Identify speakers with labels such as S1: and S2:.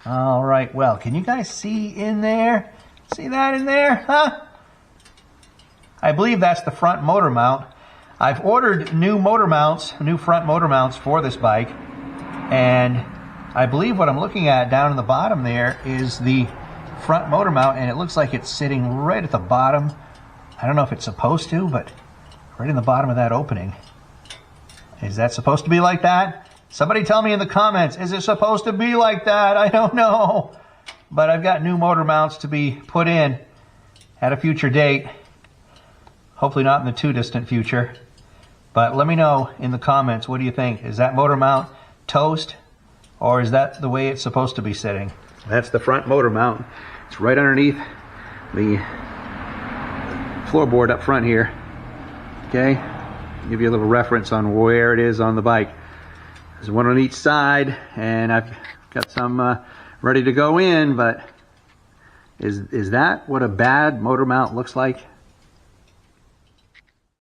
S1: All right, well, can you guys see in there? See that in there, huh? I believe that's the front motor mount. I've ordered new motor mounts, new front motor mounts for this bike, and I believe what I'm looking at down in the bottom there is the front motor mount, and it looks like it's sitting right at the bottom. I don't know if it's supposed to, but right in the bottom of that opening. Is that supposed to be like that? Somebody tell me in the comments, is it supposed to be like that? I don't know. But I've got new motor mounts to be put in at a future date. Hopefully not in the too distant future. But let me know in the comments, what do you think? Is that motor mount toast, or is that the way it's supposed to be sitting? That's the front motor mount. It's right underneath the floorboard up front here. Okay, give you a little reference on where it is on the bike. There's one on each side, and I've got some ready to go in, but is that what a bad motor mount looks like?